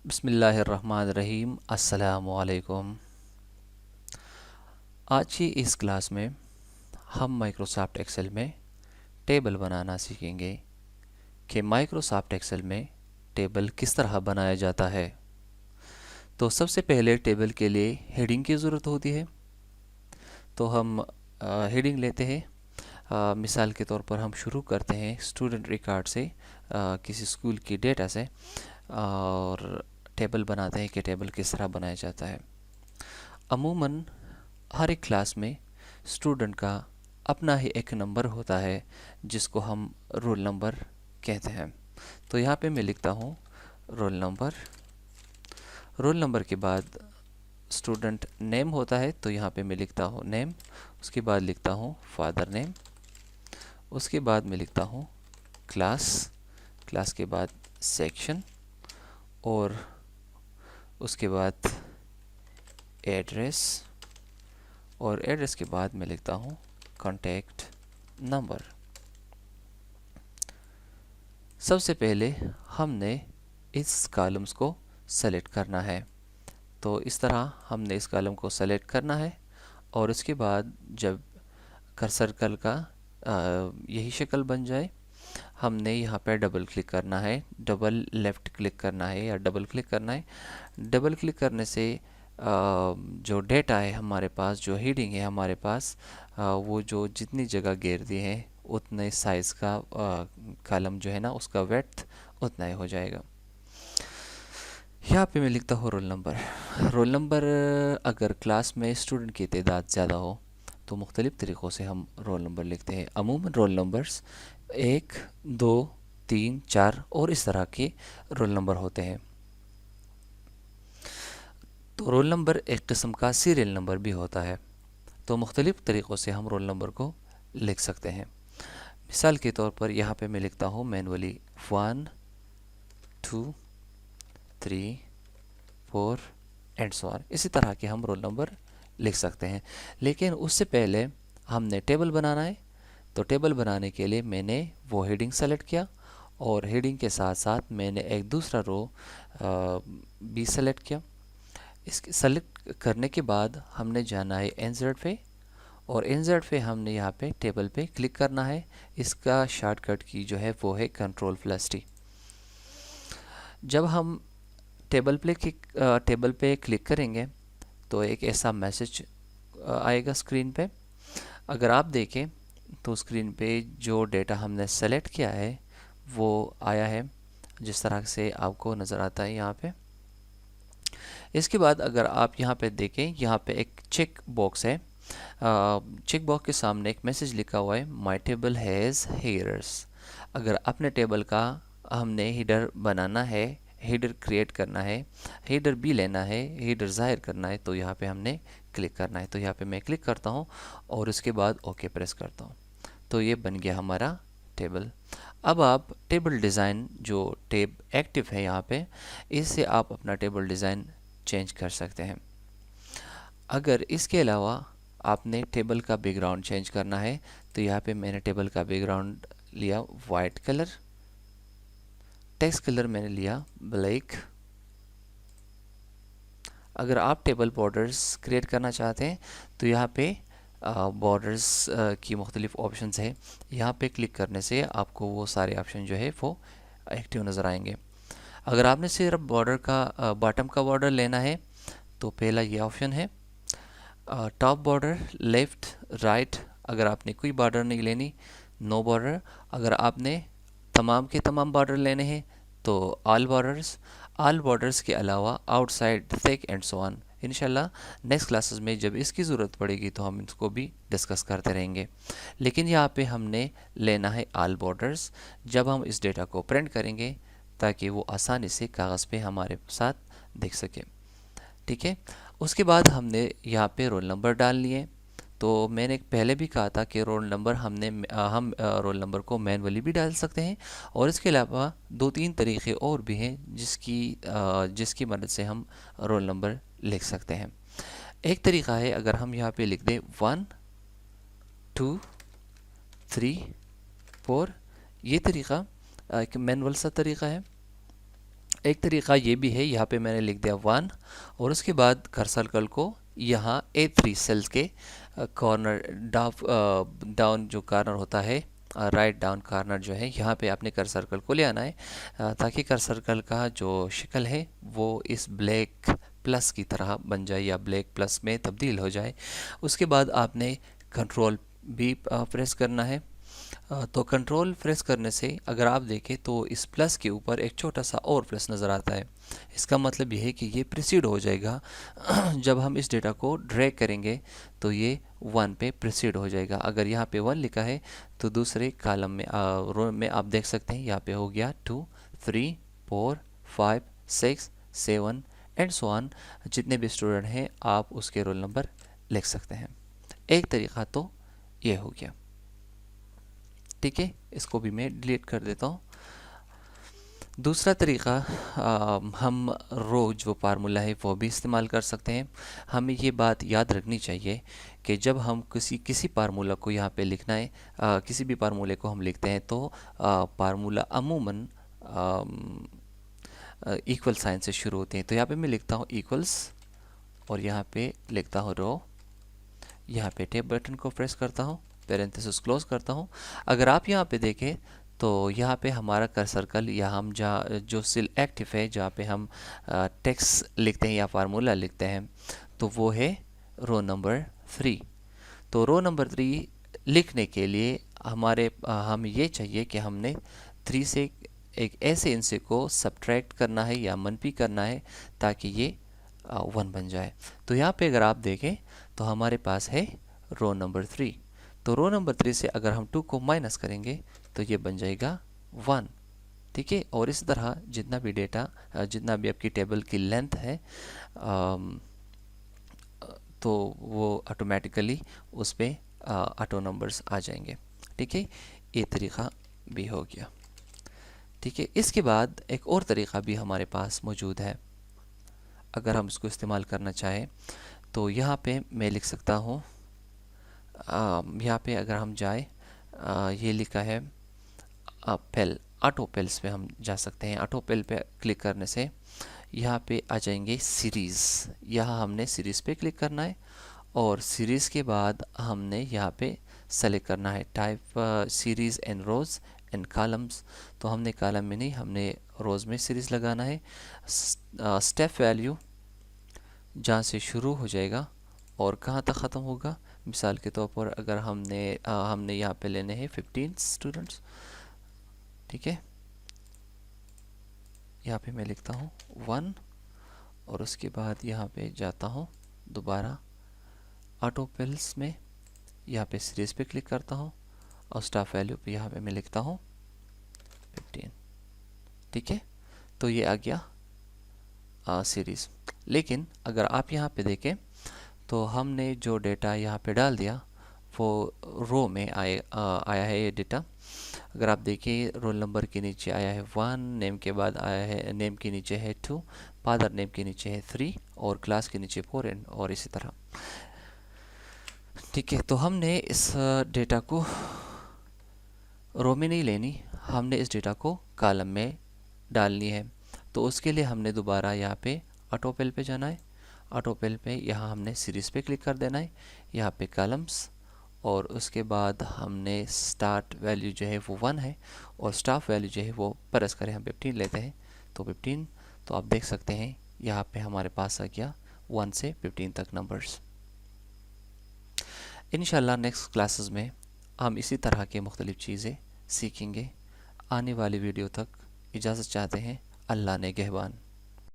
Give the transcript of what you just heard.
बिस्मिल्लाहिर्रहमानिर्रहीम। अस्सलामुअलैकुम। आज की इस क्लास में हम माइक्रोसॉफ्ट एक्सेल में टेबल बनाना सीखेंगे कि माइक्रोसॉफ्ट एक्सेल में टेबल किस तरह बनाया जाता है। तो सबसे पहले टेबल के लिए हेडिंग की ज़रूरत होती है। तो हम हेडिंग लेते हैं। मिसाल के तौर पर हम शुरू करते हैं स्टूडेंट रिकॉर्ड से, किसी स्कूल की डेटा से, और टेबल बनाते हैं कि टेबल किस तरह बनाया जाता है। अमूमन हर एक क्लास में स्टूडेंट का अपना ही एक नंबर होता है जिसको हम रोल नंबर कहते हैं। तो यहाँ पे मैं लिखता हूँ रोल नंबर। रोल नंबर के बाद स्टूडेंट नेम होता है, तो यहाँ पे मैं लिखता हूँ नेम। उसके बाद लिखता हूँ फादर नेम। उसके बाद मैं लिखता हूँ क्लास। क्लास के बाद सेक्शन, और उसके बाद एड्रेस, और एड्रेस के बाद मैं लिखता हूँ कॉन्टैक्ट नंबर। सबसे पहले हमने इस कॉलम्स को सेलेक्ट करना है। तो इस तरह हमने इस कॉलम को सेलेक्ट करना है, और इसके बाद जब कर्सर कल का यही शक्ल बन जाए, हमने यहाँ पर डबल क्लिक करना है, डबल लेफ़्ट क्लिक करना है या डबल क्लिक करना है। डबल क्लिक करने से जो डेटा है हमारे पास, जो हेडिंग है हमारे पास, वो जो जितनी जगह घेर दी है उतने साइज़ का कॉलम जो है ना, उसका विड्थ उतना ही हो जाएगा। यहाँ पे मैं लिखता हूँ रोल नंबर। रोल नंबर अगर क्लास में स्टूडेंट की तादाद ज़्यादा हो तो मुख्तलिफ़ तरीक़ों से हम रोल नंबर लिखते हैं। अमूमन रोल नंबर्स 1, 2, 3, 4 और इस तरह के रोल नंबर होते हैं। तो रोल नंबर एक किस्म का सीरियल नंबर भी होता है। तो मुख्तलिफ़ तरीक़ों से हम रोल नंबर को लिख सकते हैं। मिसाल के तौर पर यहाँ पे मैं लिखता हूँ मैनुअली 1, 2, 3, 4 एंड सो ऑन। इसी तरह के हम रोल नंबर लिख सकते हैं। लेकिन उससे पहले हमने टेबल बनाना है। तो टेबल बनाने के लिए मैंने वो हेडिंग सेलेक्ट किया, और हेडिंग के साथ साथ मैंने एक दूसरा रो भी सेलेक्ट किया। इसके सेलेक्ट करने के बाद हमने जाना है इंसर्ट पे, और इंसर्ट पे हमने यहाँ पे टेबल पे क्लिक करना है। इसका शॉर्टकट की जो है वो है Ctrl+T। जब हम टेबल पे क्लिक करेंगे तो एक ऐसा मैसेज आएगा स्क्रीन पे। अगर आप देखें तो स्क्रीन पे जो डेटा हमने सेलेक्ट किया है वो आया है, जिस तरह से आपको नज़र आता है यहाँ पे। इसके बाद अगर आप यहाँ पे देखें, यहाँ पे एक चेक बॉक्स है। चेक बॉक्स के सामने एक मैसेज लिखा हुआ है, माई टेबल हैज़ हेडर्स। अगर अपने टेबल का हमने हेडर बनाना है, हेडर क्रिएट करना है, हेडर भी लेना है, हेडर ज़ाहिर करना है, तो यहाँ पे हमने क्लिक करना है। तो यहाँ पे मैं क्लिक करता हूँ और उसके बाद ओके प्रेस करता हूँ। तो ये बन गया हमारा टेबल। अब आप टेबल डिज़ाइन, जो टेब एक्टिव है यहाँ पे, इससे आप अपना टेबल डिज़ाइन चेंज कर सकते हैं। अगर इसके अलावा आपने टेबल का बैकग्राउंड चेंज करना है, तो यहाँ पे मैंने टेबल का बैकग्राउंड लिया वाइट कलर, टेक्स्ट कलर मैंने लिया ब्लैक। अगर आप टेबल बॉर्डर्स क्रिएट करना चाहते हैं तो यहाँ पे बॉर्डर्स की मुख्तलिफ ऑप्शंस है। यहाँ पे क्लिक करने से आपको वो सारे ऑप्शन जो है वो एक्टिव नज़र आएंगे। अगर आपने सिर्फ बॉर्डर का बॉटम का बॉर्डर लेना है तो पहला ये ऑप्शन है, टॉप बॉर्डर, लेफ़्ट, राइट। अगर आपने कोई बॉर्डर नहीं लेनी, नो बॉर्डर। अगर आपने तमाम के तमाम बॉर्डर लेने हैं तो ऑल बॉर्डर्स। ऑल बॉर्डर्स के अलावा outside, thick and so on. इंशाल्लाह नेक्स्ट क्लासेस में जब इसकी ज़रूरत पड़ेगी तो हम इसको भी डिस्कस करते रहेंगे। लेकिन यहाँ पे हमने लेना है ऑल बॉर्डर्स, जब हम इस डेटा को प्रिंट करेंगे ताकि वो आसानी से कागज़ पे हमारे साथ दिख सके। ठीक है। उसके बाद हमने यहाँ पे रोल नंबर डाल लिए। तो मैंने पहले भी कहा था कि रोल नंबर हम रोल नंबर को मैनुअली भी डाल सकते हैं, और इसके अलावा 2-3 तरीक़े और भी हैं जिसकी मदद से हम रोल नंबर लिख सकते हैं। एक तरीक़ा है, अगर हम यहाँ पे लिख दें 1, 2, 3, 4, ये तरीक़ा एक मैनुअल सा तरीक़ा है। एक तरीक़ा ये भी है, यहाँ पे मैंने लिख दिया 1 और उसके बाद कर्सर को यहाँ A3 सेल्स के कॉर्नर डाउन जो कॉर्नर होता है, राइट डाउन कॉर्नर जो है, यहाँ पे आपने कर्सर को ले आना है ताकि कर्सर का जो शक्ल है वो इस ब्लैक प्लस की तरह बन जाए या ब्लैक प्लस में तब्दील हो जाए। उसके बाद आपने कंट्रोल भी प्रेस करना है। तो कंट्रोल प्रेस करने से अगर आप देखें तो इस प्लस के ऊपर एक छोटा सा और प्लस नज़र आता है। इसका मतलब ये है कि ये प्रिसीड हो जाएगा जब हम इस डेटा को ड्रैग करेंगे तो ये 1 पे प्रिसीड हो जाएगा। अगर यहाँ पे 1 लिखा है तो दूसरे कॉलम में रो में आप देख सकते हैं यहाँ पे हो गया 2 3 4 5 6 7 एंड सो ऑन। जितने भी स्टूडेंट हैं आप उसके रोल नंबर लिख सकते हैं। एक तरीक़ा तो ये हो गया, ठीक है। इसको भी मैं डिलीट कर देता हूँ। दूसरा तरीक़ा, हम रो जो फार्मूला है वो भी इस्तेमाल कर सकते हैं। हमें ये बात याद रखनी चाहिए कि जब हम किसी फार्मूला को यहाँ पे लिखना है, किसी भी फार्मूले को हम लिखते हैं तो फार्मूला अमूमन इक्वल साइन से शुरू होते हैं। तो यहाँ पे मैं लिखता हूँ इक्वल्स और यहाँ पे लिखता हूँ रो। यहाँ पे टैब बटन को प्रेस करता हूँ, पैरेंथेसिस क्लोज करता हूँ। अगर आप यहाँ पे देखें तो यहाँ पे हमारा कर्सर या हम जहाँ जो सेल एक्टिव है जहाँ पे हम टेक्स्ट लिखते हैं या फार्मूला लिखते हैं तो वो है रो नंबर 3। तो रो नंबर 3 लिखने के लिए हम ये चाहिए कि हमने 3 से एक ऐसे इनसे को सब्ट्रैक्ट करना है या मनफी करना है ताकि ये 1 बन जाए। तो यहाँ पे अगर आप देखें तो हमारे पास है रो नंबर 3। तो रो नंबर 3 से अगर हम 2 को माइनस करेंगे तो ये बन जाएगा 1, ठीक है। और इस तरह जितना भी डेटा, जितना भी आपकी टेबल की लेंथ है तो वो ऑटोमेटिकली उस पर ऑटो नंबर्स आ जाएंगे, ठीक है। ये तरीक़ा भी हो गया, ठीक है। इसके बाद एक और तरीक़ा भी हमारे पास मौजूद है, अगर हम इसको इस्तेमाल करना चाहें तो यहाँ पे मैं लिख सकता हूँ, यहाँ पे अगर हम जाए, ये लिखा है पेल, ऑटो पेल्स पे हम जा सकते हैं। ऑटो पेल पे क्लिक करने से यहाँ पे आ जाएंगे सीरीज़। यहाँ हमने सीरीज़ पे क्लिक करना है और सीरीज़ के बाद हमने यहाँ पे सेलेक्ट करना है type series and rows and columns. तो हमने कॉलम में नहीं, हमने रोज़ में सीरीज़ लगाना है। स्टेप वैल्यू जहाँ से शुरू हो जाएगा और कहाँ तक ख़त्म होगा, मिसाल के तौर पर अगर हमने यहाँ पे लेने हैं 15 स्टूडेंट्स, ठीक है। यहाँ पे मैं लिखता हूँ 1 और उसके बाद यहाँ पे जाता हूँ दोबारा ऑटो पेल्स में, यहाँ पे सीरीज़ पे क्लिक करता हूँ और स्टाफ वैल्यू पे यहाँ पे मैं लिखता हूँ 15, ठीक है। तो ये आ गया सीरीज़। लेकिन अगर आप यहाँ पे देखें तो हमने जो डेटा यहाँ पे डाल दिया वो रो में आया है ये डेटा। अगर आप देखिए रोल नंबर के नीचे आया है 1, नेम के बाद आया है, नेम के नीचे है 2, फादर नेम के नीचे है 3 और क्लास के नीचे 4 और इसी तरह, ठीक है। तो हमने इस डेटा को रो में नहीं लेनी, हमने इस डेटा को कॉलम में डालनी है। तो उसके लिए हमने दोबारा यहाँ पे ऑटो पेल पे जाना है। ऑटो पेल पे यहाँ हमने सीरीज़ पे क्लिक कर देना है, यहाँ पे कॉलम्स और उसके बाद हमने स्टार्ट वैल्यू जो है वो 1 है और स्टाफ वैल्यू जो है वो प्रेस करें हम 15 लेते हैं तो 15। तो आप देख सकते हैं यहाँ पे हमारे पास आ गया 1 से 15 तक नंबर्स। इंशाल्लाह नेक्स्ट क्लासेस में हम इसी तरह के मुख्तलिफ़ चीज़ें सीखेंगे। आने वाली वीडियो तक इजाज़त चाहते हैं। अल्लाह ने निगहबान।